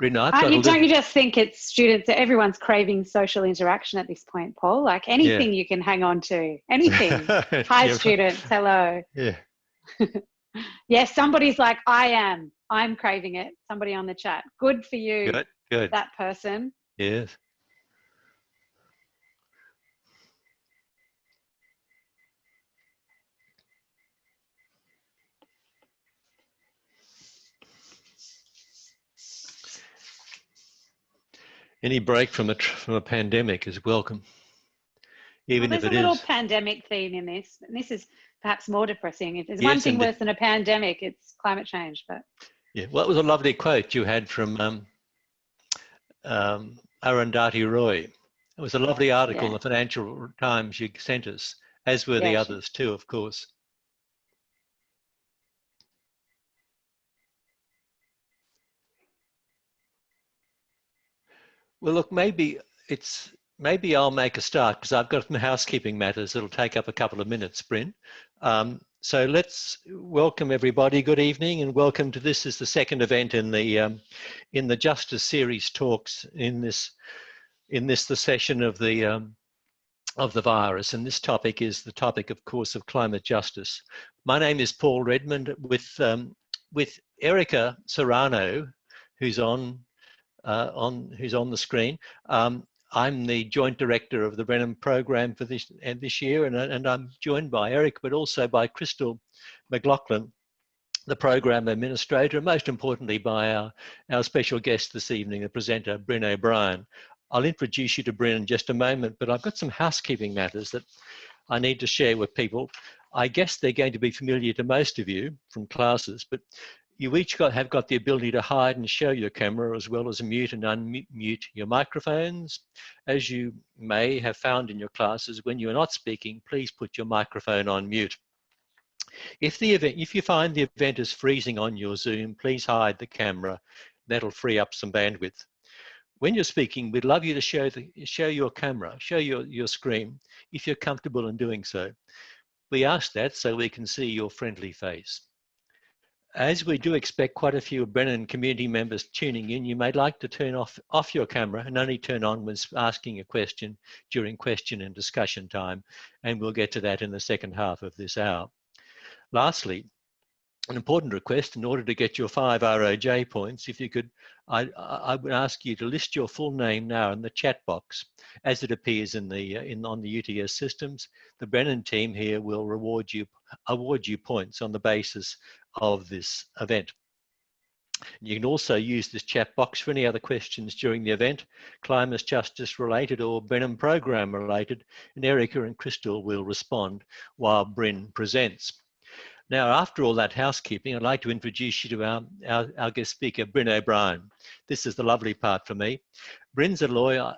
Brynn, I've got Don't you just think it's students, everyone's craving social interaction at this point, Paul? Like anything you can hang on to, anything. Hi, students, hello. Yeah. Yes, somebody's like, I'm craving it. Somebody on the chat. Good for you, good. That person. Yes. Any break from a pandemic is welcome, even if it is. There's a little pandemic theme in this, and this is perhaps more depressing. If there's one thing worse than a pandemic, it's climate change. But yeah, well, it was a lovely quote you had from Arundhati Roy. It was a lovely article in the Financial Times you sent us, as were the others too, of course. Well, look, maybe I'll make a start because I've got some housekeeping matters that'll take up a couple of minutes, Brynn. So let's welcome everybody. Good evening, and welcome to this. Is the second event in the Justice Series talks in this the session of the virus, and this topic is the topic, of course, of climate justice. My name is Paul Redmond with Erika Serrano, who's on the screen. I'm the joint director of the Brennan program for this year, and I'm joined by Erika, but also by Crystal McLaughlin, the program administrator, and most importantly by our special guest this evening, the presenter, Brynn O'Brien. I'll introduce you to Brynn in just a moment, but I've got some housekeeping matters that I need to share with people. I guess they're going to be familiar to most of you from classes, but you each have got the ability to hide and show your camera, as well as mute and unmute your microphones. As you may have found in your classes, when you're not speaking, please put your microphone on mute. If you find the event is freezing on your Zoom, please hide the camera. That'll free up some bandwidth. When you're speaking, we'd love you to show your camera, show your screen, if you're comfortable in doing so. We ask that so we can see your friendly face. As we do expect quite a few Brennan community members tuning in, you may like to turn off your camera and only turn on when asking a question during question and discussion time, and we'll get to that in the second half of this hour. Lastly, an important request: in order to get your 5 ROJ points, if you could, I would ask you to list your full name now in the chat box as it appears on the UTS systems. The Brennan team here will award you points on the basis of this event. You can also use this chat box for any other questions during the event, climate justice related or Brennan program related, and Erika and Crystal will respond while Brynn presents. Now, after all that housekeeping, I'd like to introduce you to our guest speaker, Brynn O'Brien. This is the lovely part for me. Brynn's a lawyer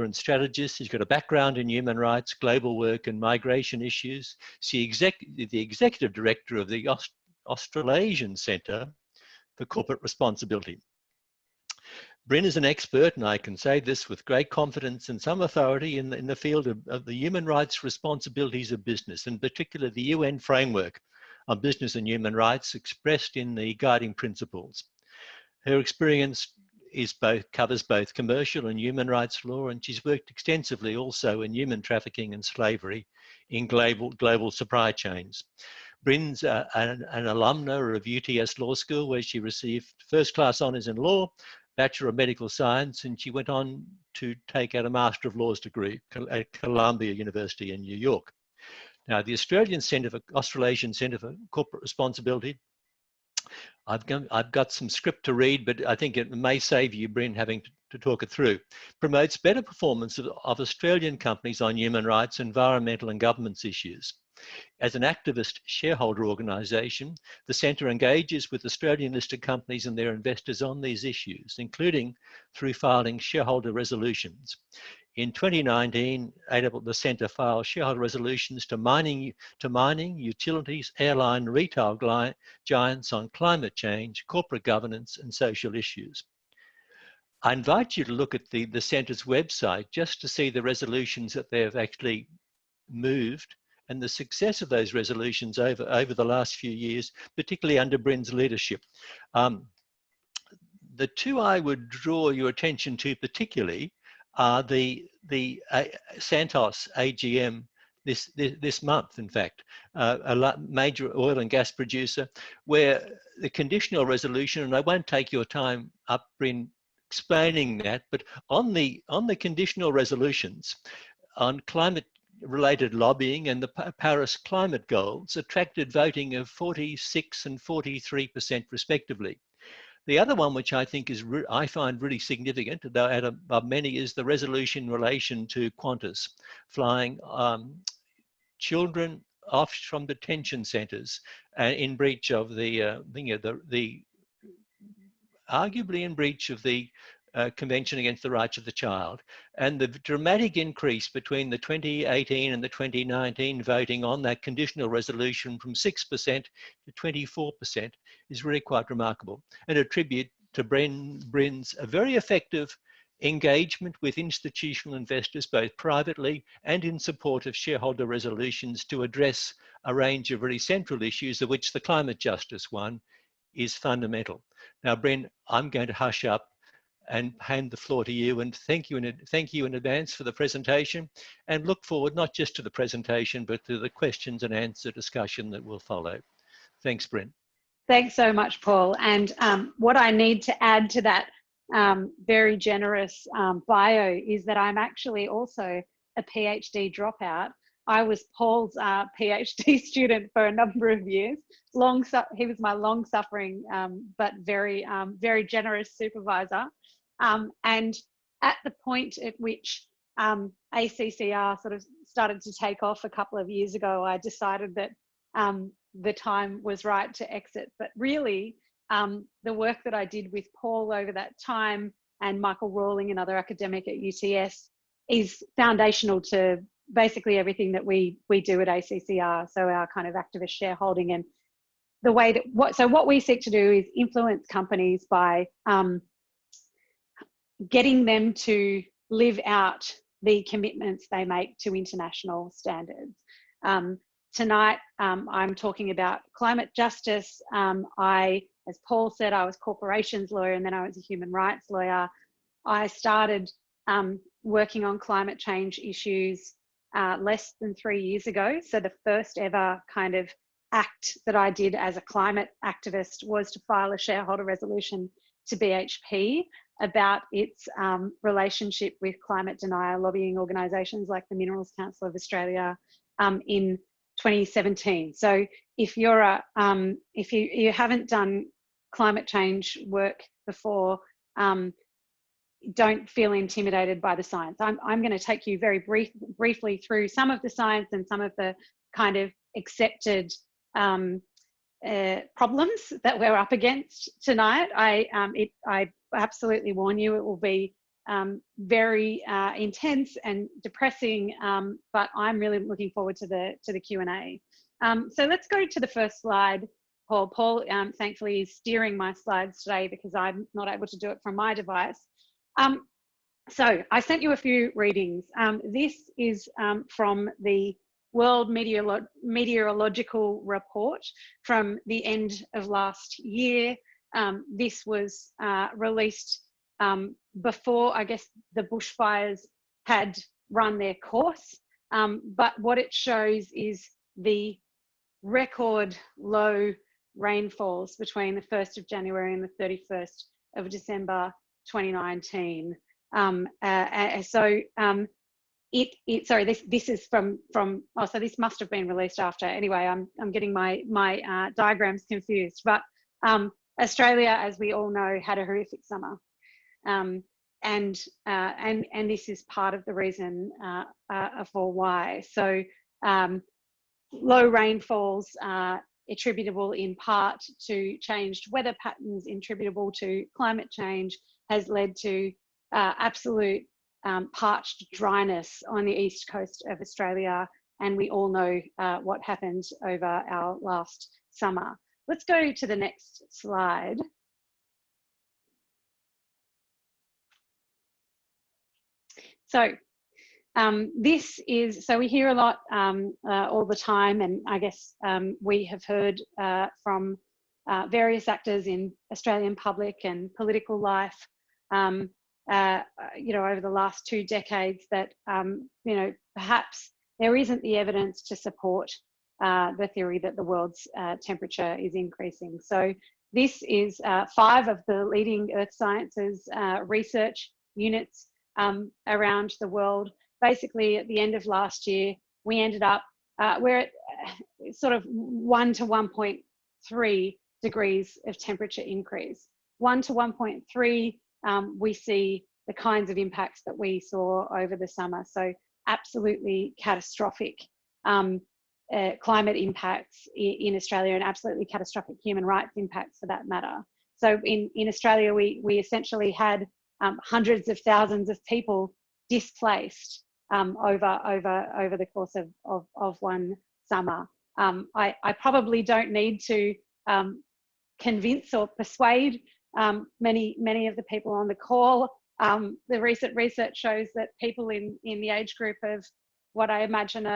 and strategist. He's got a background in human rights, global work, and migration issues. She's the executive director of the Australasian Centre for Corporate Responsibility. Brynn is an expert, and I can say this with great confidence and some authority, in the field of the human rights responsibilities of business, in particular the UN framework on business and human rights expressed in the guiding principles. Her experience covers both commercial and human rights law, and she's worked extensively also in human trafficking and slavery in global supply chains. Brynn's an alumna of UTS Law School, where she received first-class honours in law, Bachelor of Medical Science, and she went on to take out a Master of Laws degree at Columbia University in New York. Now, the Australasian Centre for Corporate Responsibility, I've got some script to read, but I think it may save you, Brynn, having to talk it through. Promotes better performance of Australian companies on human rights, environmental and governance issues. As an activist shareholder organisation, the Centre engages with Australian listed companies and their investors on these issues, including through filing shareholder resolutions. In 2019, the Centre filed shareholder resolutions to mining, utilities, airline, retail giants on climate change, corporate governance, and social issues. I invite you to look at the Centre's website just to see the resolutions that they've actually moved and the success of those resolutions over the last few years, particularly under Brynn's leadership. The the two I would draw your attention to particularly are the Santos AGM this month, in fact, a major oil and gas producer, where the conditional resolution, and I won't take your time up, Brynn, explaining that, but on the conditional resolutions on climate-related lobbying and the Paris climate goals attracted voting of 46% and 43% respectively. The other one, which I think is I find really significant, though out of many, is the resolution in relation to Qantas flying children off from detention centres in breach of arguably in breach of the Convention Against the Rights of the Child, and the dramatic increase between the 2018 and the 2019 voting on that conditional resolution from 6% to 24% is really quite remarkable, and a tribute to Brynn's a very effective engagement with institutional investors, both privately and in support of shareholder resolutions to address a range of really central issues, of which the climate justice one is fundamental. Now, Brynn, I'm going to hush up and hand the floor to you, and thank you in advance for the presentation, and look forward not just to the presentation, but to the questions and answer discussion that will follow. Thanks, Brynn. Thanks so much, Paul. And what I need to add to that very generous bio is that I'm actually also a PhD dropout. I was Paul's PhD student for a number of years. He was my long-suffering but very generous supervisor. And at the point at which ACCR sort of started to take off a couple of years ago, I decided that the time was right to exit. But really, the work that I did with Paul over that time, and Michael Rawling, another academic at UTS, is foundational to basically everything that we do at ACCR. So our kind of activist shareholding, and the way that what we seek to do is influence companies by getting them to live out the commitments they make to international standards. Tonight, I'm talking about climate justice. As Paul said, I was corporations lawyer, and then I was a human rights lawyer. I started working on climate change issues less than 3 years ago. So the first ever kind of act that I did as a climate activist was to file a shareholder resolution to BHP about its relationship with climate denier lobbying organisations like the Minerals Council of Australia in 2017. So if you're if you haven't done climate change work before, don't feel intimidated by the science. I'm going to take you very briefly through some of the science and some of the kind of accepted problems that we're up against tonight. I absolutely warn you, it will be very intense and depressing, but I'm really looking forward to the Q&A. So let's go to the first slide. Paul thankfully is steering my slides today because I'm not able to do it from my device. So I sent you a few readings. This is from the World Meteorological Report from the end of last year. This was released before, I guess, the bushfires had run their course. But what it shows is the record low rainfalls between the 1st of January and the 31st of December 2019. Sorry, this is from oh, so this must have been released after. Anyway, I'm getting my diagrams confused. But Australia, as we all know, had a horrific summer, and this is part of the reason for why. So low rainfalls attributable in part to changed weather patterns, attributable to climate change, has led to absolute parched dryness on the east coast of Australia, and we all know what happened over our last summer. Let's go to the next slide. So this is, so we hear a lot all the time, and I guess we have heard from various actors in Australian public and political life, over the last 2 decades that, perhaps there isn't the evidence to support the theory that the world's temperature is increasing. So this is 5 of the leading earth sciences research units around the world. Basically, at the end of last year, we ended up, we're at sort of 1 to 1.3 degrees of temperature increase. 1 to 1.3, we see the kinds of impacts that we saw over the summer. So absolutely catastrophic climate impacts in Australia, and absolutely catastrophic human rights impacts for that matter. So in Australia, we essentially had hundreds of thousands of people displaced over the course of one summer. I probably don't need to convince or persuade many of the people on the call. The recent research shows that people in the age group of what I imagine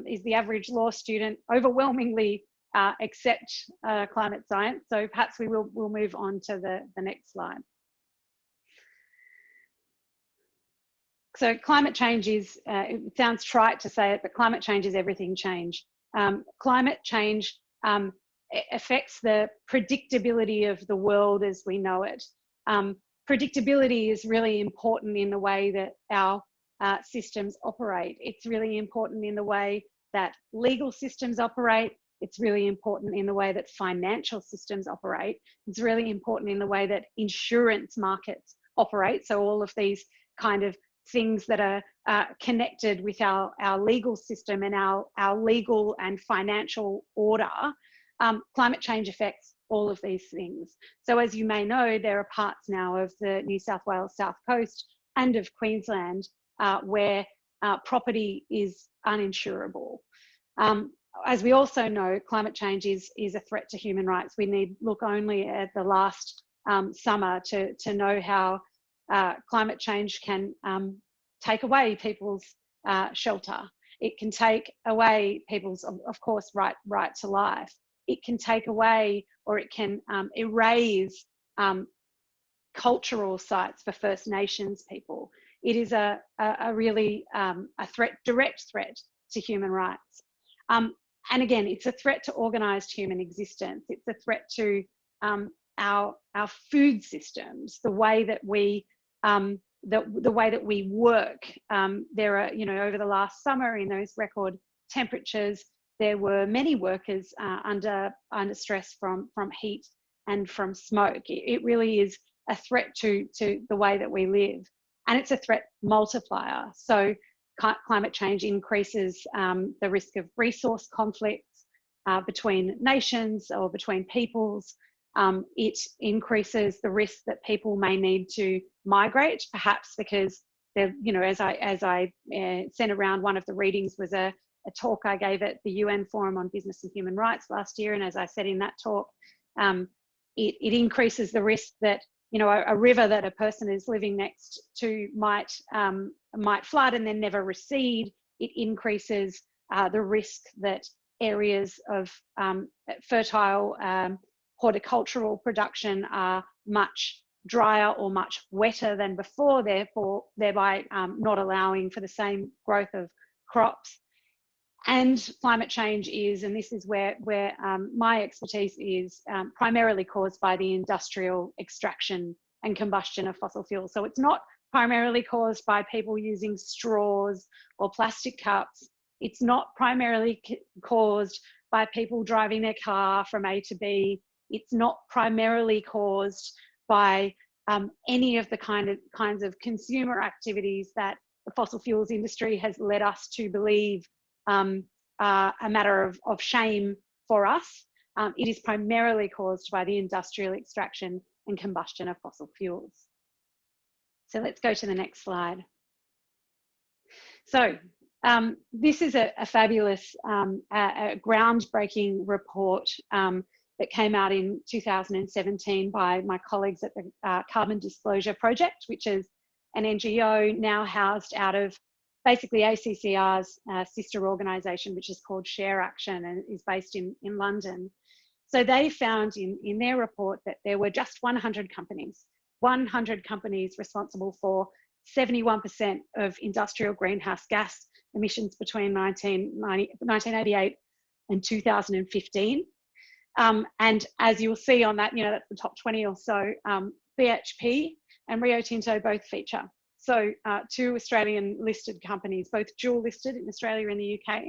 is the average law student overwhelmingly accept climate science. So perhaps we'll move on to the next slide. So climate change is, it sounds trite to say it, but climate change is everything change. Climate change affects the predictability of the world as we know it. Predictability is really important in the way that our systems operate. It's really important in the way that legal systems operate. It's really important in the way that financial systems operate. It's really important in the way that insurance markets operate. So all of these kind of things that are connected with our legal system and our legal and financial order, climate change affects all of these things. So as you may know, there are parts now of the New South Wales South Coast and of Queensland where property is uninsurable. As we also know, climate change is a threat to human rights. We need look only at the last summer to know how climate change can take away people's shelter. It can take away people's, of course, right to life. It can take away, or it can erase cultural sites for First Nations people. It is a really direct threat to human rights. And again, it's a threat to organised human existence. It's a threat to our food systems, the way that we the way that we work. There are, over the last summer in those record temperatures, there were many workers under stress from heat and from smoke. It really is a threat to the way that we live, and it's a threat multiplier. So climate change increases the risk of resource conflicts between nations or between peoples. It increases the risk that people may need to migrate, perhaps because they're, as I sent around, one of the readings was a talk I gave at the UN Forum on Business and Human Rights last year. And as I said in that talk, it increases the risk that, a river that a person is living next to might flood and then never recede. It increases the risk that areas of fertile horticultural production are much drier or much wetter than before, thereby not allowing for the same growth of crops. And climate change is, and this is where my expertise is, primarily caused by the industrial extraction and combustion of fossil fuels. So it's not primarily caused by people using straws or plastic cups. It's not primarily caused by people driving their car from A to B. It's not primarily caused by any of the kinds of consumer activities that the fossil fuels industry has led us to believe a matter of shame for us. It is primarily caused by the industrial extraction and combustion of fossil fuels. So let's go to the next slide. So this is a fabulous, a groundbreaking report that came out in 2017 by my colleagues at the Carbon Disclosure Project, which is an NGO now housed out of basically ACCR's sister organisation, which is called Share Action and is based in London. So they found in their report that there were just 100 companies responsible for 71% of industrial greenhouse gas emissions between 1988 and 2015. And as you'll see on that, that's the top 20 or so, BHP and Rio Tinto both feature. So 2 Australian listed companies, both dual listed in Australia and the UK.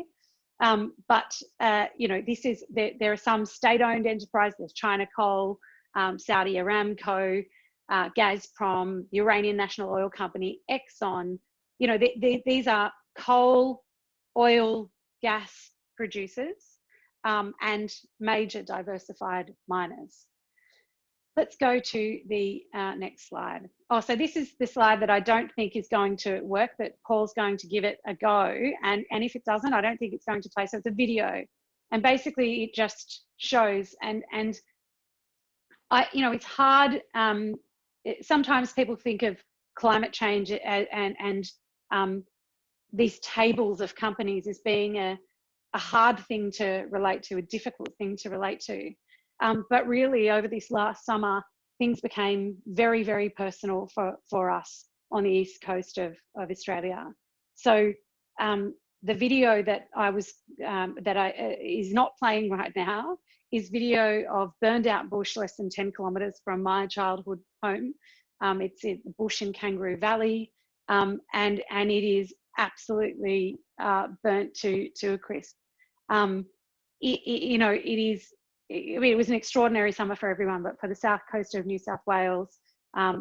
But there are some state-owned enterprises. There's China Coal, Saudi Aramco, Gazprom, the Iranian National Oil Company, Exxon. These are coal, oil, gas producers and major diversified miners. Let's go to the next slide. Oh, so this is the slide that I don't think is going to work, but Paul's going to give it a go. And if it doesn't, I don't think it's going to play. So it's a video. And basically it just shows, and it's hard. Sometimes people think of climate change and these tables of companies as being a hard thing to relate to, a difficult thing to relate to. But really, over this last summer, things became very, very personal for us on the east coast of Australia. So the video that is not playing right now is video of burned out bush less than 10 kilometres from my childhood home. It's in the bush in Kangaroo Valley, and it is absolutely burnt to a crisp. It was an extraordinary summer for everyone, but for the south coast of New South Wales,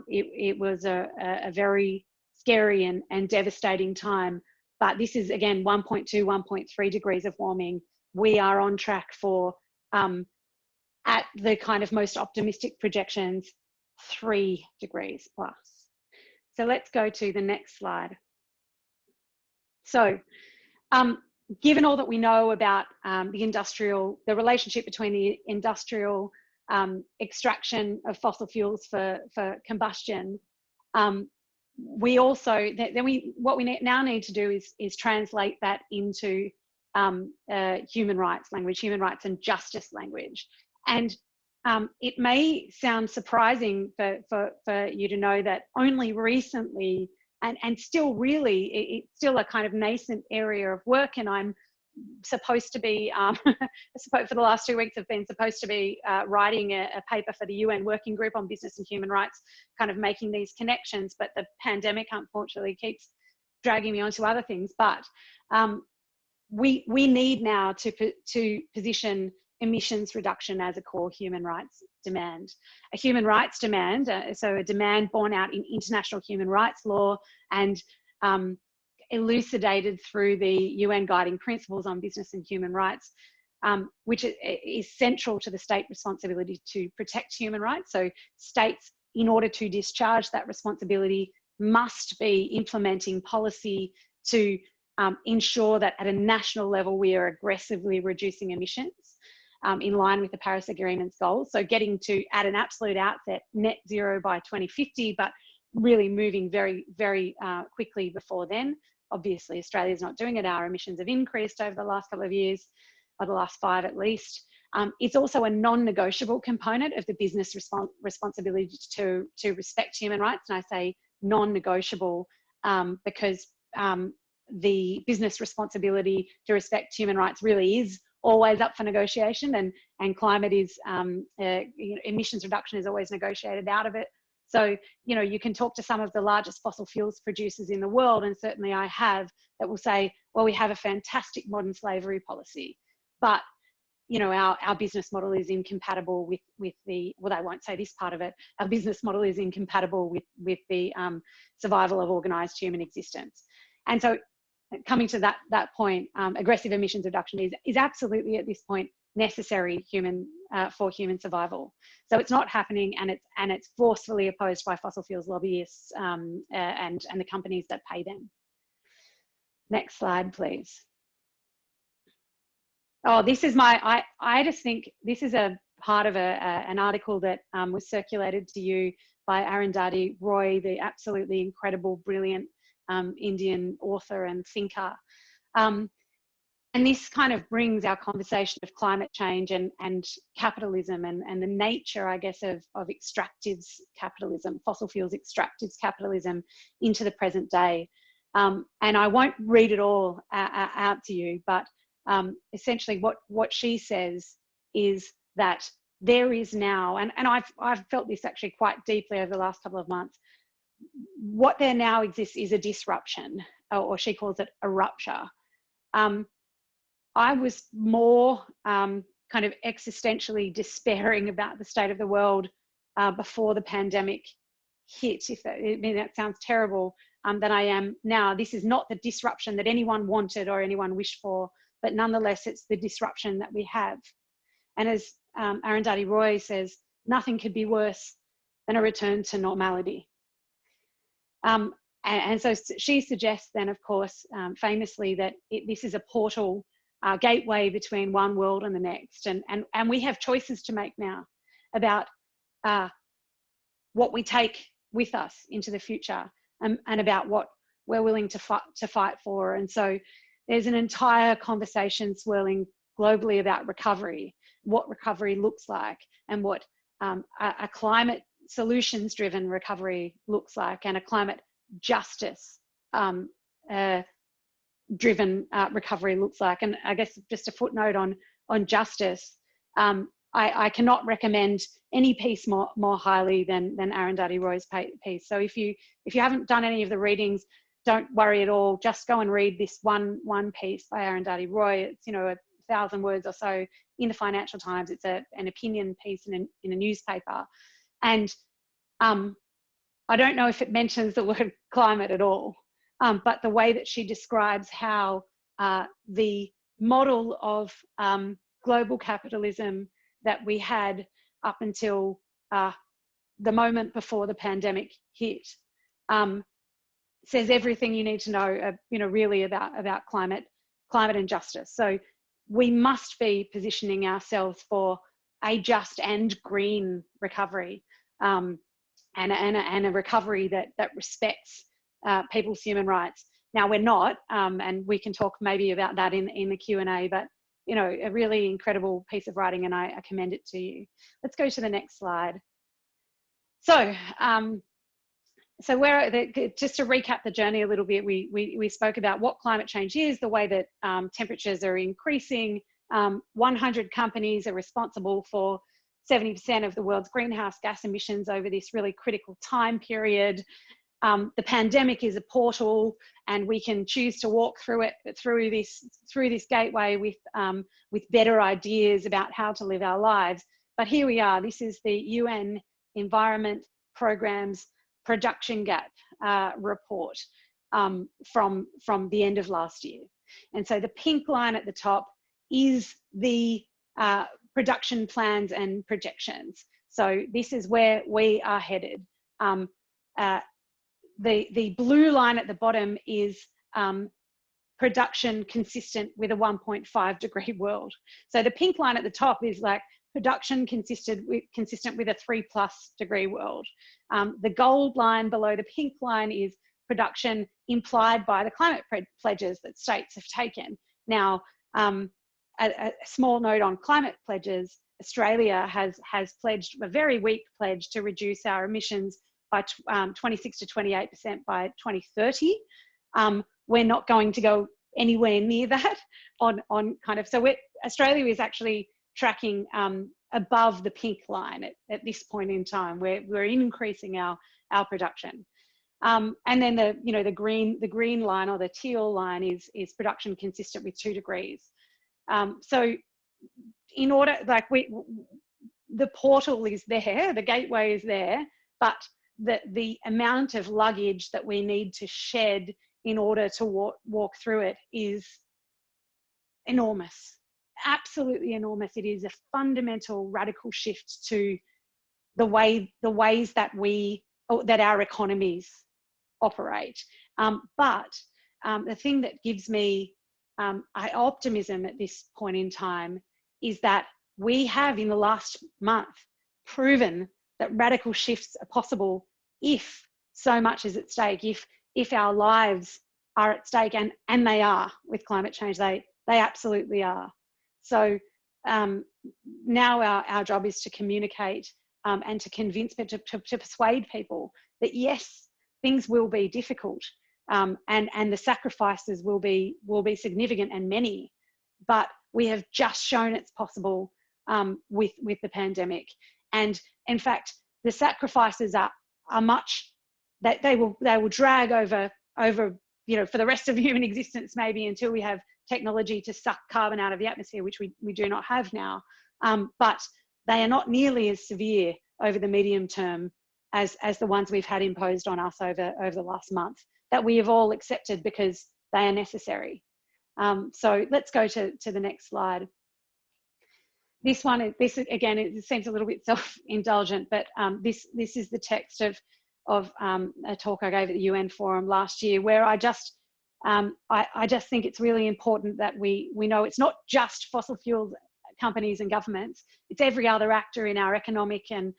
it was a very scary and devastating time. But this is, again, 1.2, 1.3 degrees of warming. We are on track for, at the kind of most optimistic projections, 3 degrees plus. So let's go to the next slide. So, given all that we know about the relationship between the industrial extraction of fossil fuels for combustion, what we now need to do is translate that into human rights language, human rights and justice language. And it may sound surprising for you to know that only recently, and still really, it's still a kind of nascent area of work, and I'm supposed to be, for the last 2 weeks, I've been supposed to be writing a paper for the UN Working Group on Business and Human Rights, kind of making these connections, but the pandemic unfortunately keeps dragging me onto other things. But we need now to position emissions reduction as a core human rights demand. A human rights demand, so a demand born out in international human rights law and elucidated through the UN Guiding Principles on Business and Human Rights, which is central to the state responsibility to protect human rights. So states, in order to discharge that responsibility, must be implementing policy to ensure that at a national level we are aggressively reducing emissions in line with the Paris Agreement's goals. So getting to, at an absolute outset, net zero by 2050, but really moving very, very quickly before then. Obviously, Australia's not doing it. Our emissions have increased over the last couple of years, or the last 5 at least. It's also a non-negotiable component of the business responsibility to respect human rights. And I say non-negotiable because the business responsibility to respect human rights really is always up for negotiation, and climate is, emissions reduction is always negotiated out of it. So, you can talk to some of the largest fossil fuels producers in the world, and certainly I have, that will say, well, we have a fantastic modern slavery policy, but, our business model is incompatible with the, well, I won't say this part of it, our business model is incompatible with the survival of organised human existence. And so coming to that point, aggressive emissions reduction is absolutely at this point necessary for human survival. So it's not happening, and it's forcefully opposed by fossil fuels lobbyists and the companies that pay them. Next slide, please. Oh, this is I just think this is a part of an article that was circulated to you by Arundhati Roy, the absolutely incredible, brilliant Indian author and thinker. And this kind of brings our conversation of climate change and capitalism and the nature, I guess, of extractives capitalism, fossil fuels extractives capitalism into the present day. And I won't read it all out to you, but essentially what she says is that there is now, and I've felt this actually quite deeply over the last couple of months, what there now exists is a disruption, or she calls it a rupture. I was more kind of existentially despairing about the state of the world before the pandemic hit, I mean, that sounds terrible, than I am now. This is not the disruption that anyone wanted or anyone wished for, but nonetheless, it's the disruption that we have. And as Arundhati Roy says, nothing could be worse than a return to normality. And so she suggests then, of course, famously, that this is a portal, gateway between one world and the next. And we have choices to make now about what we take with us into the future, and about what we're willing to fight for. And so there's an entire conversation swirling globally about recovery, what recovery looks like, and what a climate solutions driven recovery looks like, and a climate justice driven recovery looks like. And I guess just a footnote on justice, I cannot recommend any piece more highly than Arundhati Roy's piece. So if you haven't done any of the readings, don't worry at all. Just go and read this one piece by Arundhati Roy. It's 1,000 words or so in the Financial Times. It's an opinion piece in a newspaper, and I don't know if it mentions the word climate at all, but the way that she describes how the model of global capitalism that we had up until the moment before the pandemic hit says everything you need to know, really about climate and justice. So we must be positioning ourselves for a just and green recovery, and a recovery that respects people's human rights. Now we're not, and we can talk maybe about that in the Q&A, but a really incredible piece of writing, and I commend it to you. Let's go to the next slide. So, just to recap the journey a little bit, we spoke about what climate change is, the way that temperatures are increasing. 100 companies are responsible for 70% of the world's greenhouse gas emissions over this really critical time period. The pandemic is a portal, and we can choose to walk through this gateway with better ideas about how to live our lives. But here we are. This is the UN Environment Programme's production gap report from the end of last year. And so the pink line at the top is the production plans and projections. So this is where we are headed. The blue line at the bottom is production consistent with a 1.5 degree world. So the pink line at the top is like production consistent with a 3+ degree world. The gold line below the pink line is production implied by the climate pledges that states have taken. Now, a small note on climate pledges: Australia has pledged a very weak pledge to reduce our emissions by 26 to 28% by 2030. We're not going to go anywhere near that so Australia is actually tracking above the pink line at this point in time, where we're increasing our production. And then the green line, or the teal line, is production consistent with 2 degrees. So in order, the portal is there, the gateway is there, but the amount of luggage that we need to shed in order to walk through it is enormous, absolutely enormous. It is a fundamental, radical shift to the ways that our economies operate. But the thing that gives me optimism at this point in time is that we have, in the last month, proven that radical shifts are possible if so much is at stake, if our lives are at stake, and they are with climate change. They They absolutely are. So now our job is to communicate and to convince, to persuade people that yes, things will be difficult, and the sacrifices will be significant and many, but we have just shown it's possible with the pandemic. And in fact, the sacrifices are much, that they will drag over for the rest of human existence, maybe until we have technology to suck carbon out of the atmosphere, which we do not have now. But they are not nearly as severe over the medium term as the ones we've had imposed on us over the last month, that we have all accepted because they are necessary. So let's go to the next slide. This one, again, it seems a little bit self-indulgent, but this is the text of a talk I gave at the UN Forum last year, where I just think it's really important that we know it's not just fossil fuel companies and governments, it's every other actor in our economic and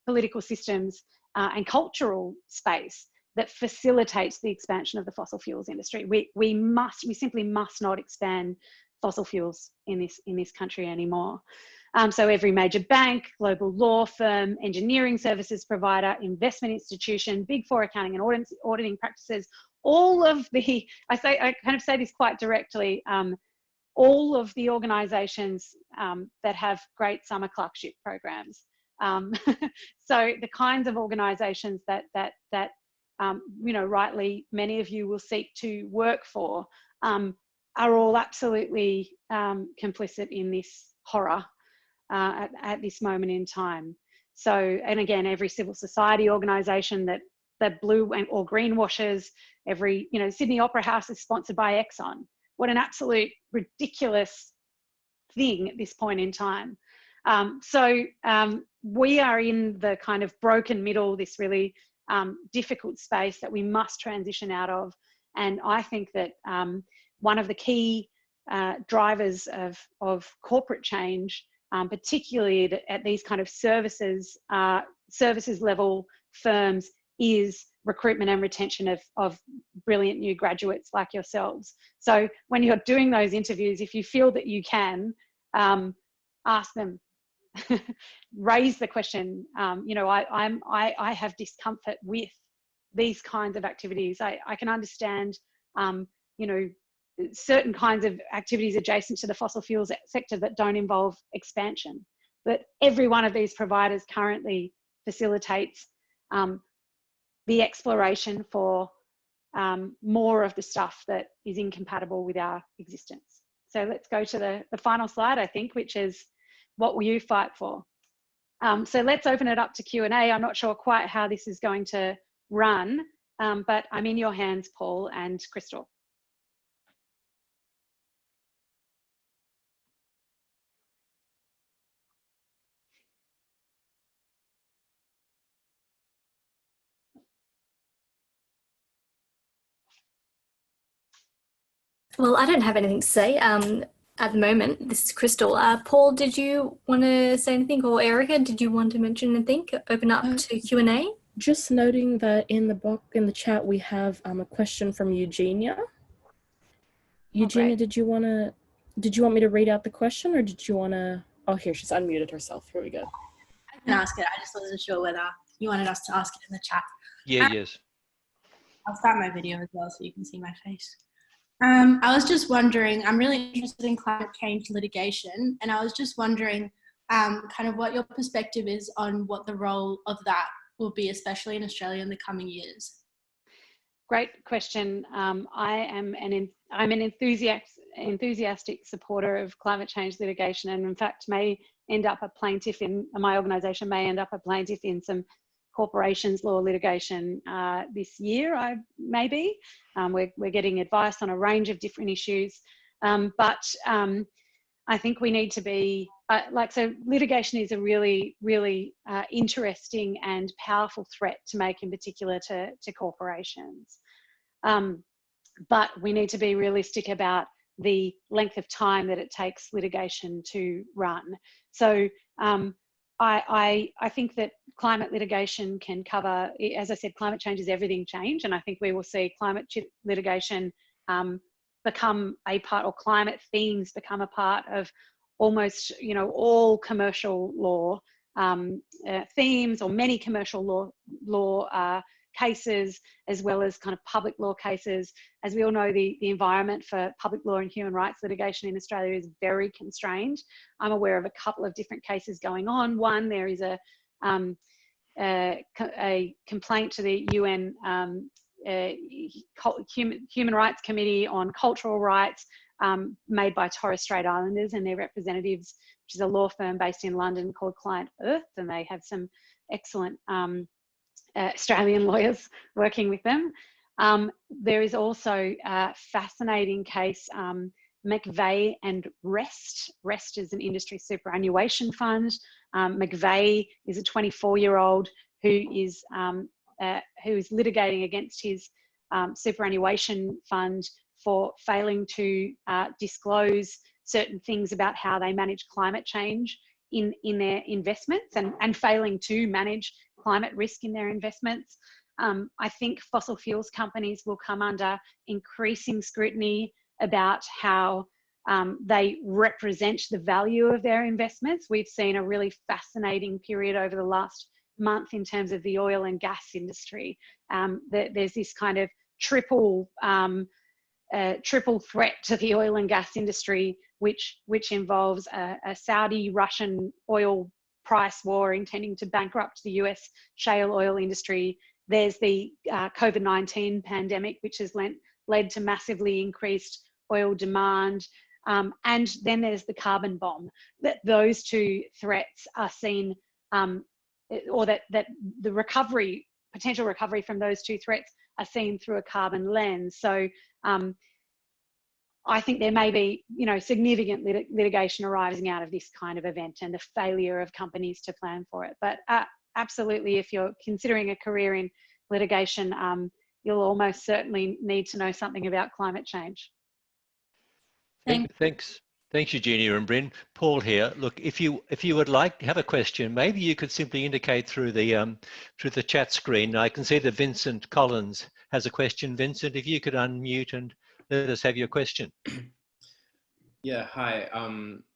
political systems and cultural space that facilitates the expansion of the fossil fuels industry. We simply must not expand fossil fuels in this country anymore. So every major bank, global law firm, engineering services provider, investment institution, Big Four accounting and auditing practices, all of the, I kind of say this quite directly, all of the organisations that have great summer clerkship programs. So the kinds of organisations that rightly many of you will seek to work for are all absolutely complicit in this horror at this moment in time. So, and again, every civil society organisation that blue or green washes, every, Sydney Opera House is sponsored by Exxon. What an absolute ridiculous thing at this point in time. So we are in the kind of broken middle, this really difficult space that we must transition out of. And I think that one of the key drivers of corporate change, particularly at these kind of services level firms, is recruitment and retention of brilliant new graduates like yourselves. So when you're doing those interviews, if you feel that you can, ask them, raise the question. I have discomfort with these kinds of activities. I can understand, certain kinds of activities adjacent to the fossil fuels sector that don't involve expansion. But every one of these providers currently facilitates the exploration for more of the stuff that is incompatible with our existence. So let's go to the final slide, I think, which is what will you fight for? So let's open it up to Q&A. I'm not sure quite how this is going to run, but I'm in your hands, Paul and Crystal. Well, I don't have anything to say at the moment. This is Crystal. Paul, did you want to say anything, or Erika, did you want to mention anything? Open up to Q&A. Just noting that in the chat we have a question from Eugenia. Eugenia, did you want me to read out the question, or did you want to? Oh, here, she's unmuted herself. Here we go. I can ask it. I just wasn't sure whether you wanted us to ask it in the chat. Yes. I'll start my video as well so you can see my face. I was just wondering, I'm really interested in climate change litigation, and I was just wondering kind of what your perspective is on what the role of that will be, especially in Australia in the coming years. Great question. I'm an enthusiastic supporter of climate change litigation, and in fact may end up a plaintiff in, my organisation may end up a plaintiff in some corporations law litigation this year, maybe. We're getting advice on a range of different issues, but I think we need to be, so litigation is a really, really interesting and powerful threat to make, in particular to corporations. But we need to be realistic about the length of time that it takes litigation to run. So I think that climate litigation can cover, as I said, climate change is everything change, and I think we will see climate litigation become a part, or climate themes become a part of almost, you know, all commercial law themes, or many commercial law cases, as well as kind of public law cases. As we all know, the environment for public law and human rights litigation in Australia is very constrained. I'm aware of a couple of different cases going on. One, there is a complaint to the UN Human Rights Committee on Cultural Rights made by Torres Strait Islanders and their representatives, which is a law firm based in London called Client Earth, and they have some excellent Australian lawyers working with them. There is also a fascinating case, McVeigh and Rest. Rest is an industry superannuation fund. McVeigh is a 24-year-old who is litigating against his superannuation fund for failing to disclose certain things about how they manage climate change in their investments, and failing to manage climate risk in their investments. I think fossil fuels companies will come under increasing scrutiny about how they represent the value of their investments. We've seen a really fascinating period over the last month in terms of the oil and gas industry. There's this kind of triple threat to the oil and gas industry, which involves a Saudi-Russian oil price war intending to bankrupt the US shale oil industry. There's the COVID-19 pandemic, which has led to massively increased oil demand. And then there's the carbon bomb. That those two threats are seen, or that the potential recovery from those two threats are seen through a carbon lens. So I think there may be, you know, significant litigation arising out of this kind of event and the failure of companies to plan for it. But absolutely, if you're considering a career in litigation, you'll almost certainly need to know something about climate change. Thanks, Eugenia and Brynn. Paul here. Look, if you would like to have a question, maybe you could simply indicate through the chat screen. I can see that Vincent Collins has a question. Vincent, if you could unmute and let us have your question. Yeah, hi.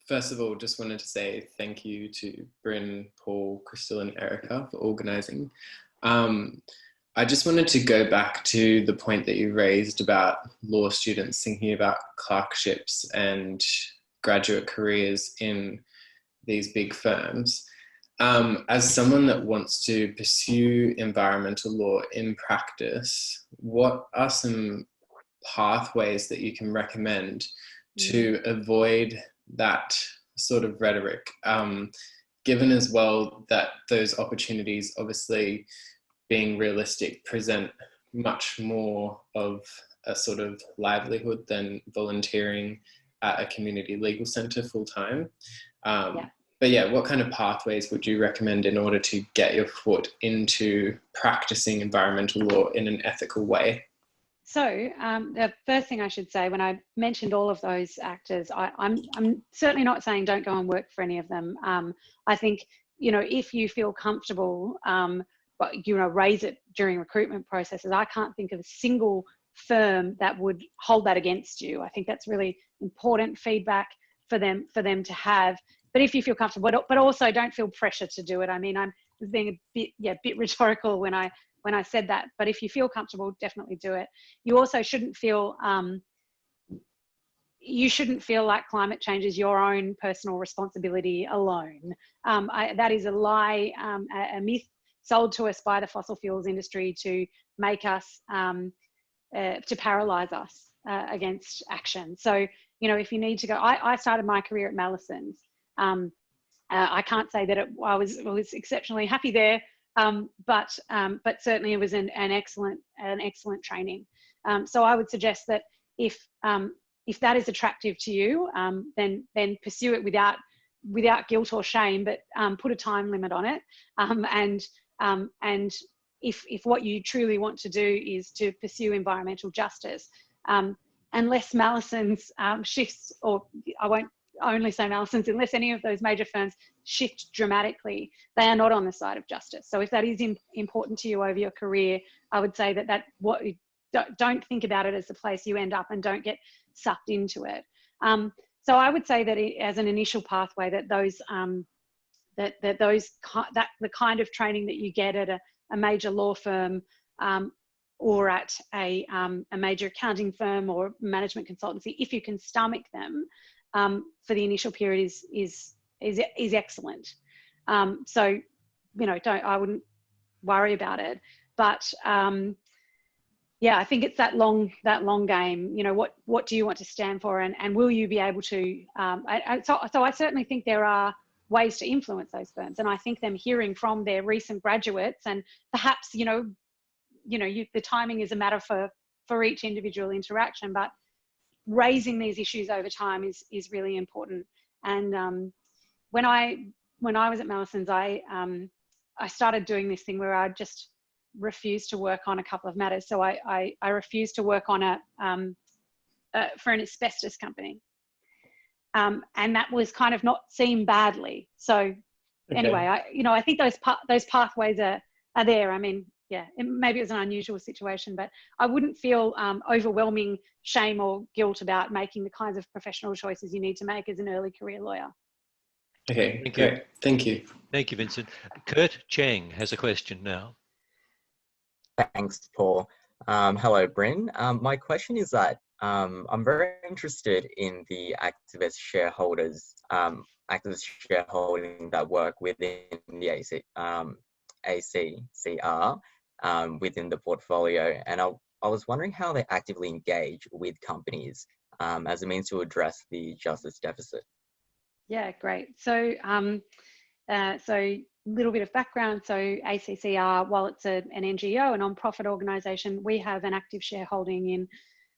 First of all, just wanted to say thank you to Brynn, Paul, Crystal and Erika for organising. I just wanted to go back to the point that you raised about law students thinking about clerkships and graduate careers in these big firms. As someone that wants to pursue environmental law in practice, what are some pathways that you can recommend to avoid that sort of rhetoric, given as well that those opportunities, obviously being realistic, present much more of a sort of livelihood than volunteering at a community legal centre full time. But yeah, what kind of pathways would you recommend in order to get your foot into practicing environmental law in an ethical way? So the first thing I should say, when I mentioned all of those actors, I'm certainly not saying don't go and work for any of them. I think, you know, if you feel comfortable, but, you know, raise it during recruitment processes. I can't think of a single firm that would hold that against you. I think that's really important feedback for them to have. But if you feel comfortable, but also don't feel pressure to do it. I mean, I was being a bit rhetorical when I said that. But if you feel comfortable, definitely do it. You also shouldn't feel like climate change is your own personal responsibility alone. That is a lie, a myth sold to us by the fossil fuels industry to make us, to paralyze us against action. So, you know, if you need to go, I started my career at Mallesons. I can't say that I was exceptionally happy there, but certainly it was an excellent training. So I would suggest that if that is attractive to you, then pursue it without guilt or shame, but put a time limit on it. And if what you truly want to do is to pursue environmental justice, unless Mallesons shifts, or I won't only say Mallesons, unless any of those major firms shift dramatically, they are not on the side of justice. So if that is important to you over your career, I would say don't think about it as the place you end up, and don't get sucked into it. So I would say that as an initial pathway, that those the kind of training that you get at a major law firm or at a major accounting firm or management consultancy, if you can stomach them for the initial period, is excellent. So, you know, I wouldn't worry about it. But yeah, I think it's that long game. You know, what do you want to stand for, and will you be able to? So I certainly think there are ways to influence those firms, and I think them hearing from their recent graduates, and perhaps the timing is a matter for each individual interaction, but raising these issues over time is really important. And when I was at Mallesons, I started doing this thing where I just refused to work on a couple of matters. So I refused to work on for an asbestos company, and that was kind of not seen badly. So anyway, I think those pathways are there. I mean, yeah, maybe it was an unusual situation, but I wouldn't feel overwhelming shame or guilt about making the kinds of professional choices you need to make as an early career lawyer. Okay, Thank great. you. Thank you. Thank you, Vincent. Kurt Cheng has a question now. Thanks, Paul. Hello, Brynn. My question is that I'm very interested in the activist shareholding that work within the ACCR within the portfolio, and I was wondering how they actively engage with companies as a means to address the justice deficit. Yeah, great. So, so little bit of background. So ACCR, while it's an NGO, a non-profit organisation, we have an active shareholding in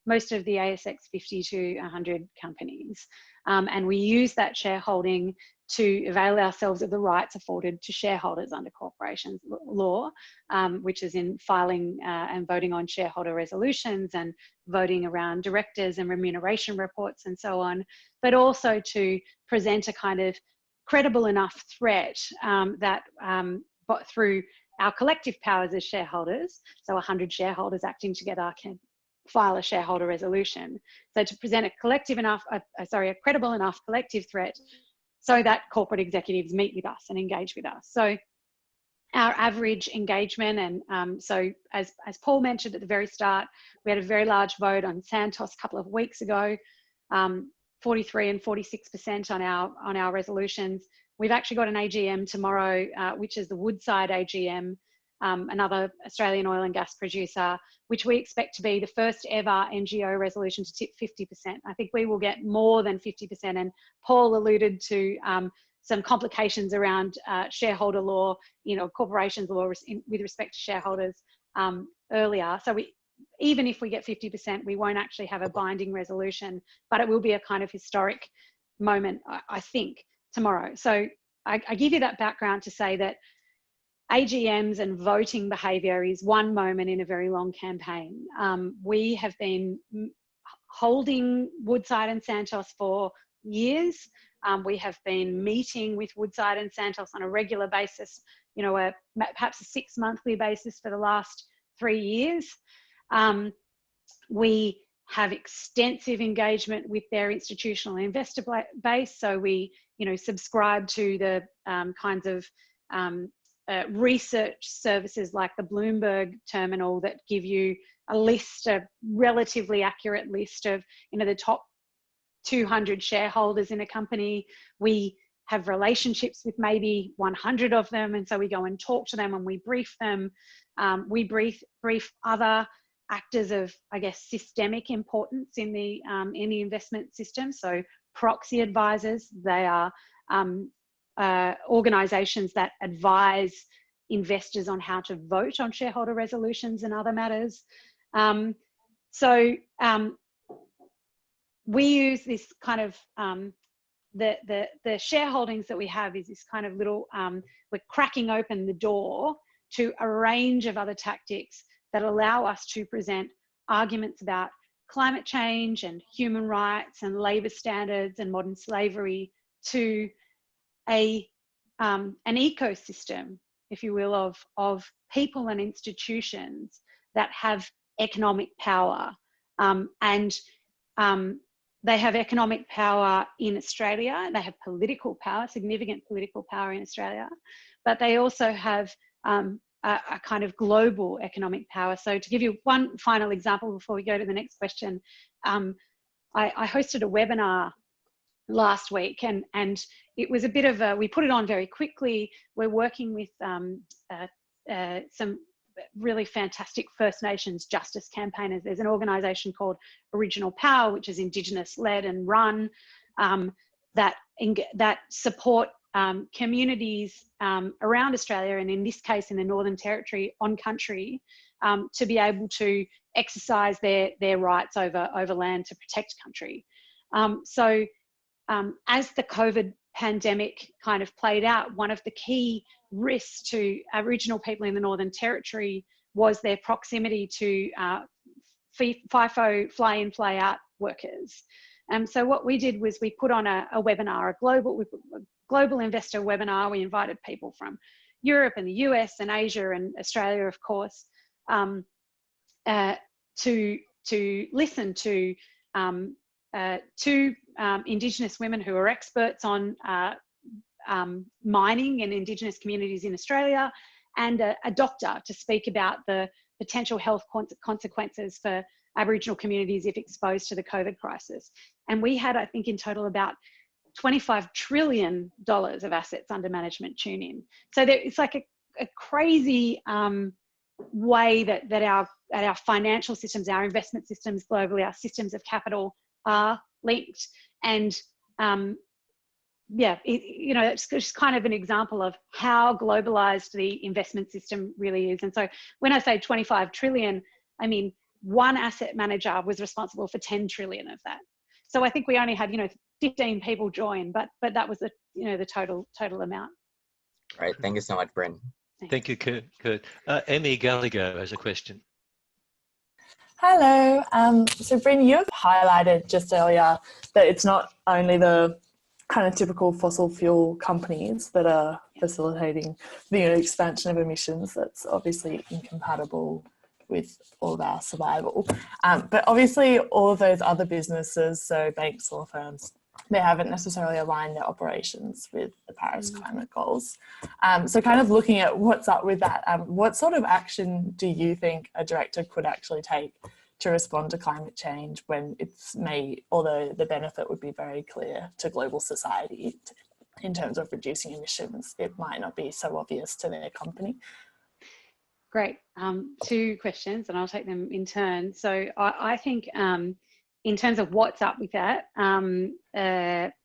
most of the ASX 50 to 100 companies. And we use that shareholding to avail ourselves of the rights afforded to shareholders under corporations law, which is in filing and voting on shareholder resolutions and voting around directors and remuneration reports and so on, but also to present a kind of credible enough threat that through our collective powers as shareholders, so 100 shareholders acting together can file a shareholder resolution. So to present a credible enough collective threat so that corporate executives meet with us and engage with us. So our average engagement, and so as Paul mentioned at the very start, we had a very large vote on Santos a couple of weeks ago, 43 and 46% on our resolutions. We've actually got an AGM tomorrow, which is the Woodside AGM, another Australian oil and gas producer, which we expect to be the first ever NGO resolution to tip 50%. I think we will get more than 50%. And Paul alluded to some complications around shareholder law, corporations law with respect to shareholders earlier. So even if we get 50%, we won't actually have a binding resolution, but it will be a kind of historic moment, I think, tomorrow. So I give you that background to say that AGMs and voting behaviour is one moment in a very long campaign. We have been holding Woodside and Santos for years. We have been meeting with Woodside and Santos on a regular basis, perhaps a 6 monthly basis for the last 3 years. We have extensive engagement with their institutional investor base. So we, subscribe to the kinds of research services like the Bloomberg terminal that give you a relatively accurate list of, the top 200 shareholders in a company. We have relationships with maybe 100 of them. And so we go and talk to them and we brief them. We brief other actors of, systemic importance in the investment system. So proxy advisors, they are organisations that advise investors on how to vote on shareholder resolutions and other matters. We use this kind of the shareholdings that we have is this kind of little we're cracking open the door to a range of other tactics that allow us to present arguments about climate change and human rights and labour standards and modern slavery to an ecosystem, if you will, of people and institutions that have economic power and they have economic power in Australia. They have political power, significant political power in Australia, but they also have a kind of global economic power. So to give you one final example before we go to the next question, I hosted a webinar last week, and it was a bit of a, we put it on very quickly. We're working with some really fantastic First Nations justice campaigners. There's an organisation called Original Power, which is Indigenous led and run, that support communities around Australia, and in this case in the Northern Territory, on country, to be able to exercise their rights over land to protect country. As the COVID pandemic kind of played out, one of the key risks to Aboriginal people in the Northern Territory was their proximity to FIFO, fly in, fly out workers. So what we did was we put on a webinar, a global investor webinar. We invited people from Europe and the US and Asia and Australia, of course, to listen to two Indigenous women who are experts on mining and Indigenous communities in Australia, and a doctor to speak about the potential health consequences for Aboriginal communities if exposed to the COVID crisis. And we had, I think, in total about $25 trillion of assets under management tune in. So it's like a crazy way that our financial systems, our investment systems globally, our systems of capital are linked. And it's just kind of an example of how globalized the investment system really is. And so when I say 25 trillion, I mean, one asset manager was responsible for 10 trillion of that. So I think we only had, 15 people join, but that was the, the total amount. Great, thank you so much, Brynn. Thank you, Kurt. Emmy Gallagher has a question. Hello. So Brynn, you've highlighted just earlier that it's not only the kind of typical fossil fuel companies that are facilitating the expansion of emissions. That's obviously incompatible with all of our survival. But obviously all of those other businesses, so banks, law firms, they haven't necessarily aligned their operations with the Paris climate goals. So kind of looking at what's up with that, what sort of action do you think a director could actually take to respond to climate change when although the benefit would be very clear to global society in terms of reducing emissions, it might not be so obvious to their company? Great. Two questions, and I'll take them in turn. So I think in terms of what's up with that,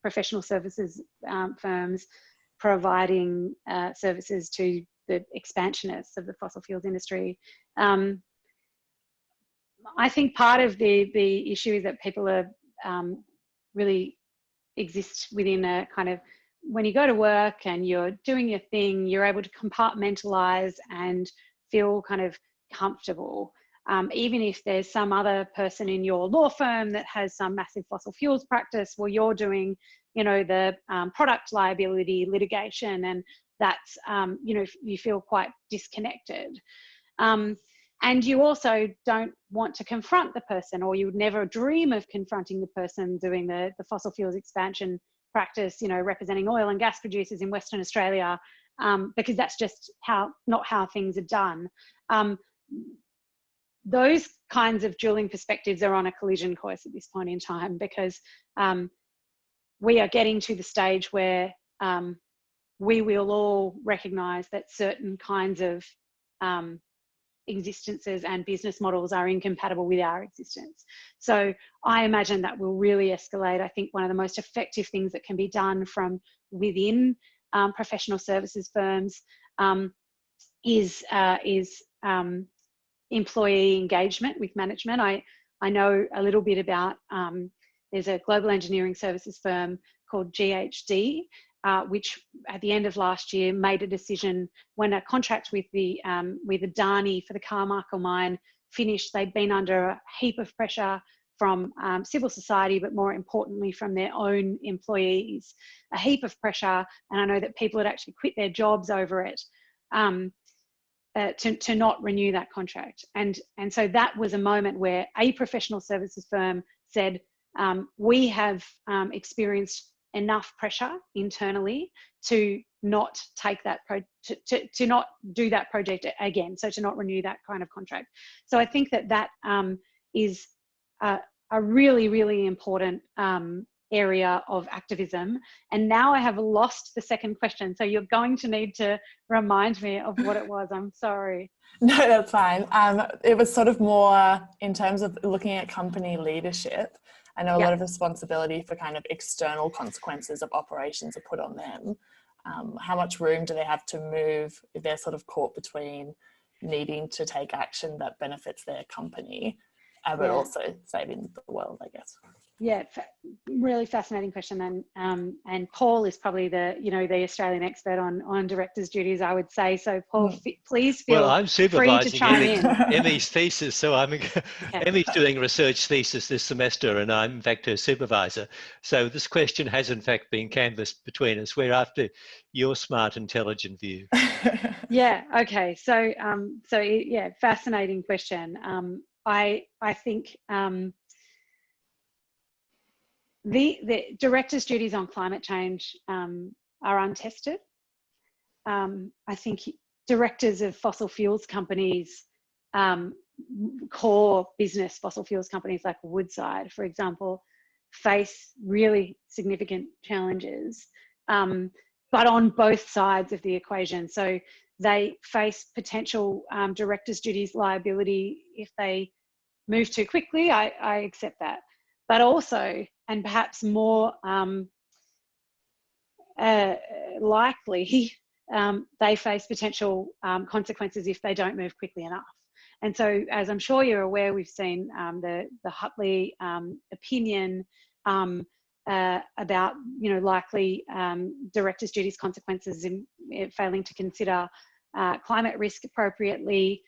professional services firms providing services to the expansionists of the fossil fuels industry. I think part of the issue is that people are really exist within a kind of, when you go to work and you're doing your thing, you're able to compartmentalize and feel kind of comfortable. Even if there's some other person in your law firm that has some massive fossil fuels practice, well, you're doing, the product liability litigation, and that's, you feel quite disconnected. And you also don't want to confront the person, or you would never dream of confronting the person doing the fossil fuels expansion practice, representing oil and gas producers in Western Australia, because that's just not how things are done. Those kinds of dueling perspectives are on a collision course at this point in time, because we are getting to the stage where we will all recognise that certain kinds of existences and business models are incompatible with our existence. So I imagine that will really escalate. I think one of the most effective things that can be done from within professional services firms is employee engagement with management. I know a little bit about, there's a global engineering services firm called GHD, which at the end of last year made a decision when a contract with the Adani for the Carmichael mine finished. They'd been under a heap of pressure from civil society, but more importantly from their own employees, a heap of pressure. And I know that people had actually quit their jobs over it to not renew that contract. And so that was a moment where a professional services firm said, we have experienced enough pressure internally to not take that to not do that project again, so to not renew that kind of contract. So I think that is a really, really important area of activism. And now I have lost the second question, so you're going to need to remind me of what it was. I'm sorry. No, that's fine. It was sort of more in terms of looking at company leadership. I know a lot of responsibility for kind of external consequences of operations are put on them. How much room do they have to move if they're sort of caught between needing to take action that benefits their company, but also saving the world, I guess? Yeah, really fascinating question, and Paul is probably the Australian expert on directors' duties, I would say. So Paul, please feel well, I'm free to supervising chime in. Emmy's thesis, so Emmy's doing a research thesis this semester, and I'm in fact her supervisor. So this question has in fact been canvassed between us. We're after your smart, intelligent view. Yeah. Okay. So yeah, fascinating question. I think. The directors' duties on climate change are untested. I think directors of fossil fuels companies, core business fossil fuels companies like Woodside, for example, face really significant challenges, but on both sides of the equation. So they face potential directors' duties liability if they move too quickly. I accept that. But also, and perhaps more likely, they face potential consequences if they don't move quickly enough. And so, as I'm sure you're aware, we've seen the Hutley opinion about likely directors' duties consequences in failing to consider climate risk appropriately.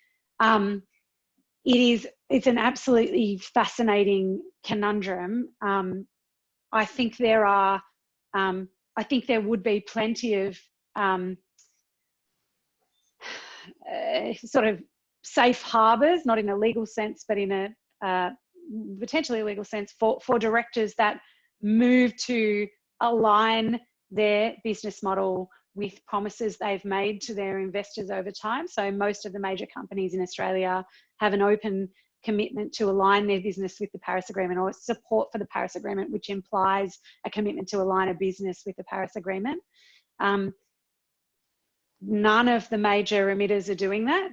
It's an absolutely fascinating conundrum. I think there would be plenty of sort of safe harbours, not in a legal sense, but in a potentially legal sense for directors that move to align their business model with promises they've made to their investors over time. So most of the major companies in Australia have an open commitment to align their business with the Paris Agreement, or support for the Paris Agreement, which implies a commitment to align a business with the Paris Agreement. None of the major emitters are doing that.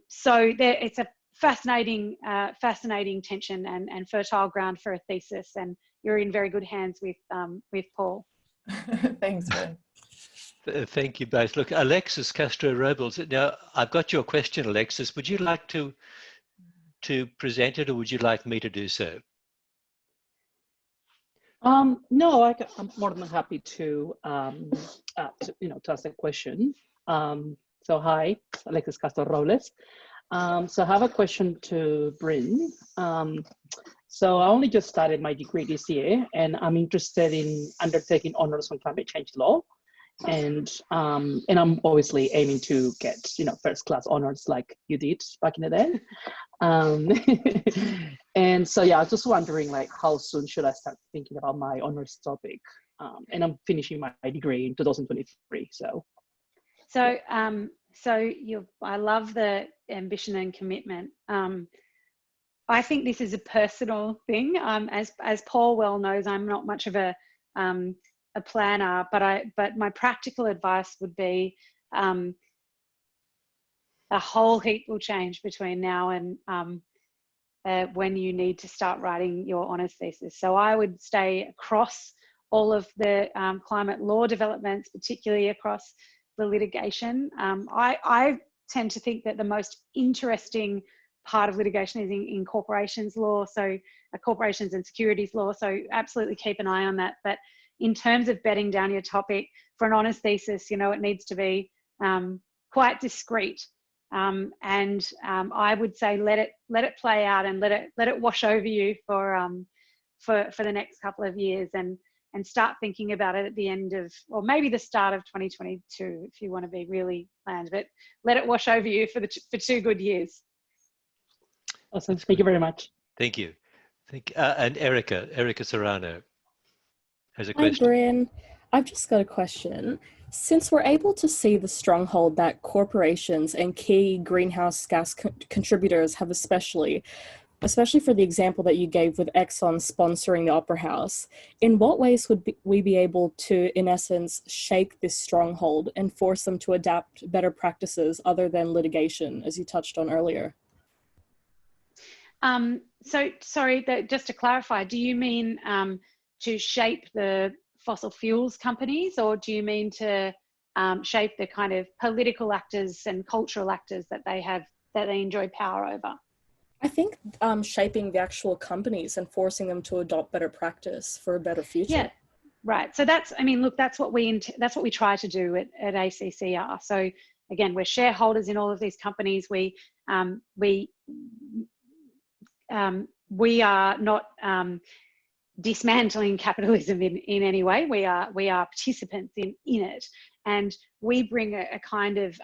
So it's a fascinating tension and fertile ground for a thesis, and you're in very good hands with Paul. Thanks, Brynn. Thank you both. Look, Alexis Castro-Robles, now I've got your question, Alexis. Would you like to present it, or would you like me to do so? No, I'm more than happy to ask a question. So hi, Alexis Castro-Robles. So I have a question to Brynn. So I only just started my degree this year, and I'm interested in undertaking honors on climate change law. And I'm obviously aiming to get first class honors like you did back in the day. And so yeah, I was just wondering how soon should I start thinking about my honors topic? And I'm finishing my degree in 2023. I love the ambition and commitment. I think this is a personal thing. As Paul well knows, I'm not much of a planner, but my practical advice would be a whole heap will change between now and when you need to start writing your honours thesis. So I would stay across all of the climate law developments, particularly across the litigation. I tend to think that the most interesting part of litigation is in corporations law, so corporations and securities law. So absolutely keep an eye on that. But in terms of bedding down your topic for an honours thesis, it needs to be quite discreet. I would say let it play out and let it wash over you for the next couple of years, and start thinking about it at the end of, or maybe the start of 2022 if you want to be really planned. But let it wash over you for 2 good years. Awesome. Thank you very much. Thank you. Thank and Erika Serrano has a Hi, question. Brynn. I've just got a question. Since we're able to see the stronghold that corporations and key greenhouse gas contributors have especially for the example that you gave with Exxon sponsoring the Opera House, in what ways would we be able to, in essence, shake this stronghold and force them to adapt better practices other than litigation, as you touched on earlier? So sorry, just to clarify, do you mean to shape the fossil fuels companies, or do you mean to shape the kind of political actors and cultural actors that they enjoy power over? I think shaping the actual companies and forcing them to adopt better practice for a better future. Yeah, right. So that's, I mean, look, that's what we try to do at ACCR. So again, we're shareholders in all of these companies. We are not dismantling capitalism in any way. We are participants in it, and we bring a kind of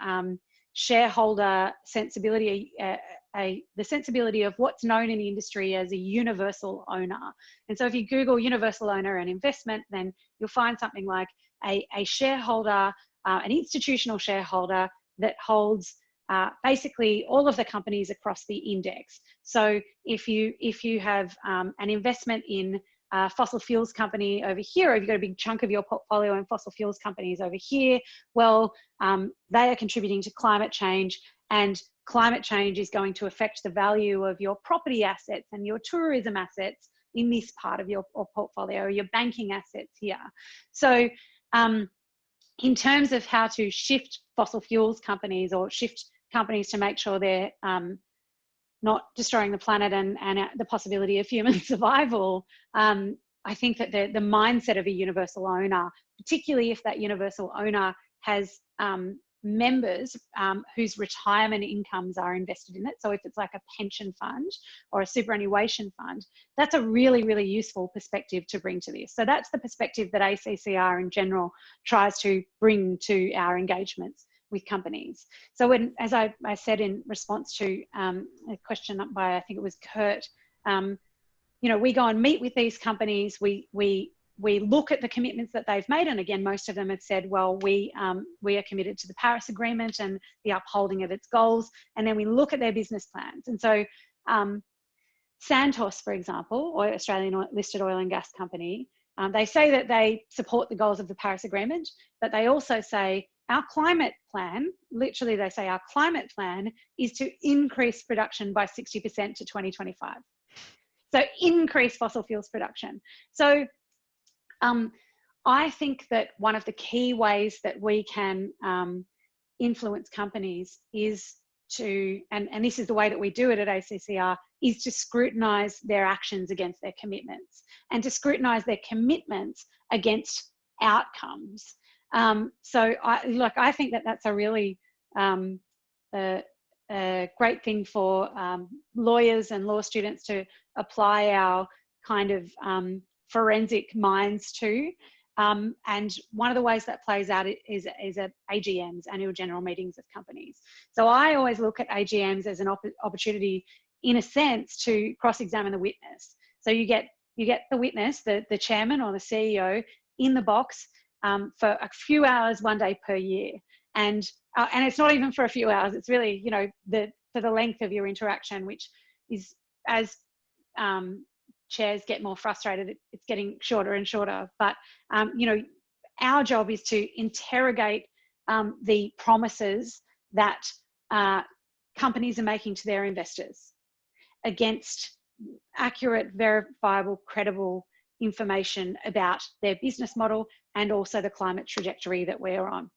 shareholder sensibility, the sensibility of what's known in the industry as a universal owner. And so if you Google universal owner and investment, then you'll find something like a shareholder, an institutional shareholder that holds basically all of the companies across the index. So if you have an investment in a fossil fuels company over here, or if you've got a big chunk of your portfolio in fossil fuels companies over here, well, they are contributing to climate change, and climate change is going to affect the value of your property assets and your tourism assets in this part of your portfolio, or your banking assets here. So in terms of how to shift fossil fuels companies, or shift companies to make sure they're not destroying the planet and the possibility of human survival, I think that the mindset of a universal owner, particularly if that universal owner has members whose retirement incomes are invested in it. So if it's like a pension fund or a superannuation fund, that's a really, really useful perspective to bring to this. So that's the perspective that ACCR in general tries to bring to our engagements with companies. So when, as I said in response to a question by, I think it was Kurt, you know, we go and meet with these companies, we look at the commitments that they've made, and again, most of them have said, well, we are committed to the Paris Agreement and the upholding of its goals, and then we look at their business plans. And so Santos, for example, or Australian listed oil and gas company, they say that they support the goals of the Paris Agreement, but they also say our climate plan, literally they say our climate plan is to increase production by 60% to 2025. So increase fossil fuels production. So I think that one of the key ways that we can influence companies is to, and this is the way that we do it at ACCR, is to scrutinise their actions against their commitments, and to scrutinise their commitments against outcomes. So I think that that's a really a great thing for lawyers and law students to apply our kind of forensic minds to. And one of the ways that plays out is at AGMs, annual general meetings of companies. So I always look at AGMs as an opportunity, in a sense, to cross-examine the witness. So you get the witness, the chairman or the CEO, in the box for a few hours, one day per year. And it's not even for a few hours, it's really, you know, for the length of your interaction, which is, as chairs get more frustrated, it's getting shorter and shorter. But, you know, our job is to interrogate the promises that companies are making to their investors against accurate, verifiable, credible information about their business model and also the climate trajectory that we're on.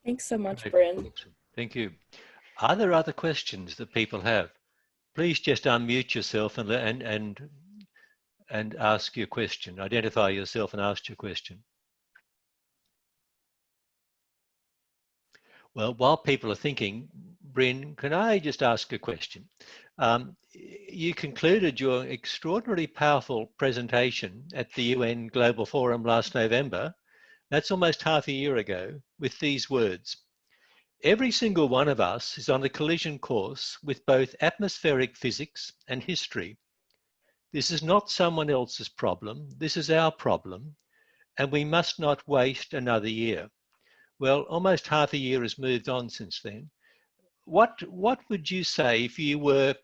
Thanks so much, Brynn. Thank you. Are there other questions that people have? Please just unmute yourself and ask your question. Identify yourself and ask your question. Well, while people are thinking, Brynn, can I just ask a question? You concluded your extraordinarily powerful presentation at the UN Global Forum last November. That's almost half a year ago, with these words: every single one of us is on a collision course with both atmospheric physics and history. This is not someone else's problem. This is our problem, and we must not waste another year. Well, almost half a year has moved on since then. What would you say if you were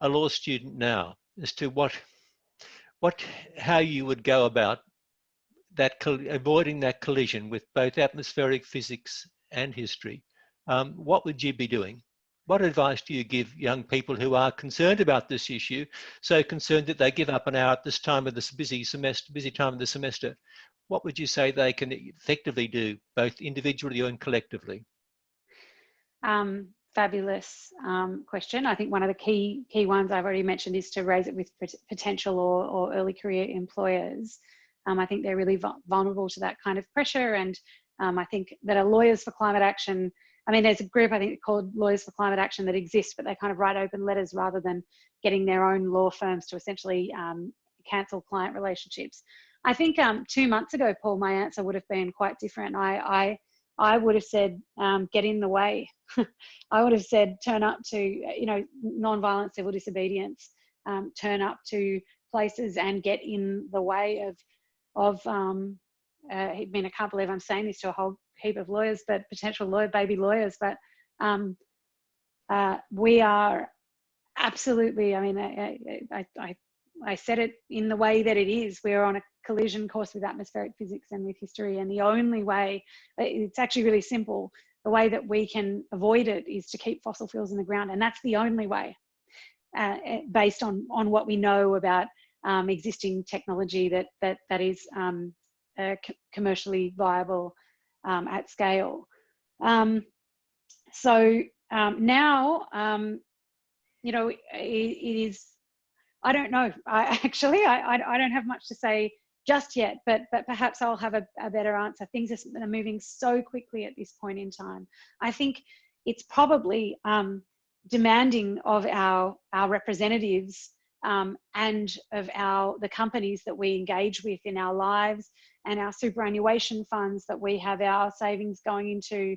a law student now as to how you would go about that, avoiding that collision with both atmospheric physics and history? What would you be doing? What advice do you give young people who are concerned about this issue, so concerned that they give up an hour at this time of this busy time of the semester? What would you say they can effectively do, both individually and collectively? Fabulous question. I think one of the key ones I've already mentioned is to raise it with potential or early career employers. I think they're really vulnerable to that kind of pressure, and I think that a Lawyers for Climate Action, I mean, there's a group I think called Lawyers for Climate Action that exists, but they kind of write open letters rather than getting their own law firms to essentially cancel client relationships. I think 2 months ago, Paul, my answer would have been quite different. I would have said, get in the way. I would have said, turn up to, non-violent civil disobedience, turn up to places and get in the way of I mean, I can't believe I'm saying this to a whole heap of lawyers, but potential baby lawyers, but we are absolutely, I mean, I said it in the way that it is. We're on a collision course with atmospheric physics and with history, and the only way, it's actually really simple, the way that we can avoid it is to keep fossil fuels in the ground, and that's the only way, based on what we know about existing technology that is commercially viable at scale. So now, it is, I don't know. I don't have much to say just yet, but perhaps I'll have a better answer. Things are moving so quickly at this point in time. I think it's probably demanding of our representatives and of the companies that we engage with in our lives and our superannuation funds that we have our savings going into,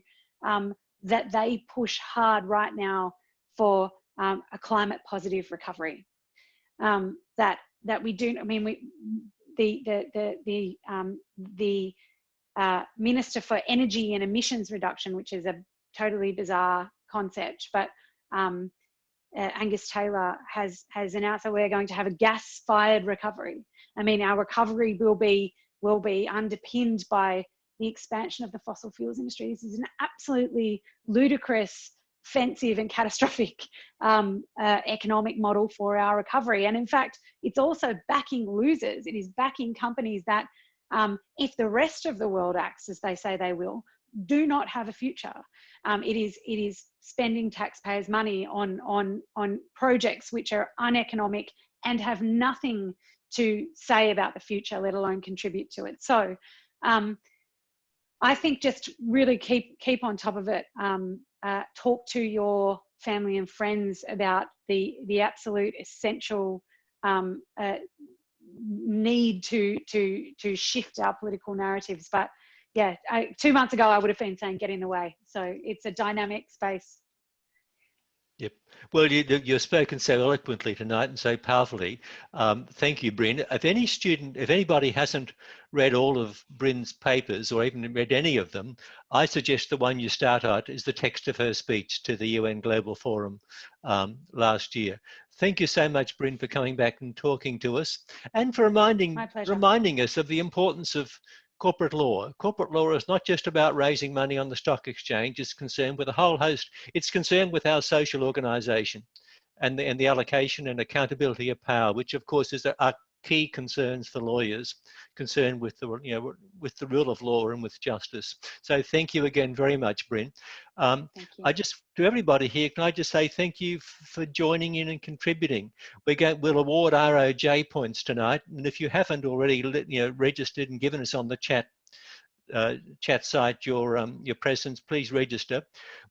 that they push hard right now for a climate positive recovery. That we do. I mean, the Minister for Energy and Emissions Reduction, which is a totally bizarre concept, but Angus Taylor has announced that we're going to have a gas-fired recovery. I mean, our recovery will be underpinned by the expansion of the fossil fuels industry. This is an absolutely ludicrous, offensive and catastrophic economic model for our recovery. And in fact, it's also backing losers. It is backing companies that, if the rest of the world acts as they say they will, do not have a future. It is spending taxpayers' money on projects which are uneconomic and have nothing to say about the future, let alone contribute to it. So I think just really keep on top of it. Talk to your family and friends about the absolute essential need to shift our political narratives. But yeah, 2 months ago I would have been saying get in the way. So it's a dynamic space. Yep. Well, you've spoken so eloquently tonight and so powerfully. Thank you, Brynn. If anybody hasn't read all of Brynn's papers or even read any of them, I suggest the one you start at is the text of her speech to the UN Global Forum last year. Thank you so much, Brynn, for coming back and talking to us and for reminding us of the importance of corporate law. Corporate law is not just about raising money on the stock exchange. It's concerned with a whole host. It's concerned with our social organisation and the allocation and accountability of power, which of course are key concerns for lawyers concerned with with the rule of law and with justice. So thank you again very much, Brynn. Thank you. To everybody here, can I just say thank you for joining in and contributing. We'll award ROJ points tonight, and if you haven't already registered and given us on the chat site your presence, please register.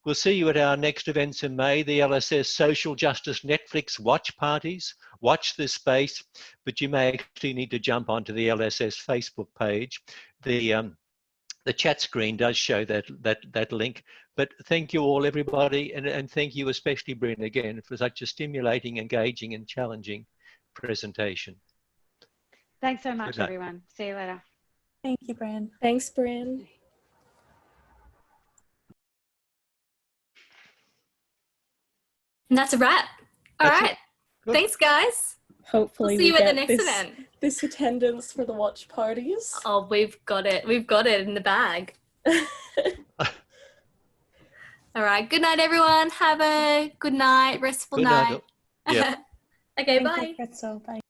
We'll see you at our next events in May, the LSS Social Justice Netflix watch parties. Watch this space, but you may actually need to jump onto the LSS Facebook page. The chat screen does show that link. But thank you all, everybody, and thank you especially, Brynn, again, for such a stimulating, engaging and challenging presentation. Thanks so much, Good night. everyone. See you later. Thank you, Brynn. Thanks, Brynn. And that's a wrap. All That's it. right. Good. Thanks, guys. Hopefully We'll see you at the get next event. this attendance for the watch parties. Oh, we've got it. We've got it in the bag. All right. Good night, everyone. Have a good night, restful Good night. night. Yeah. Okay, Thank bye. you, Pretzel. Bye.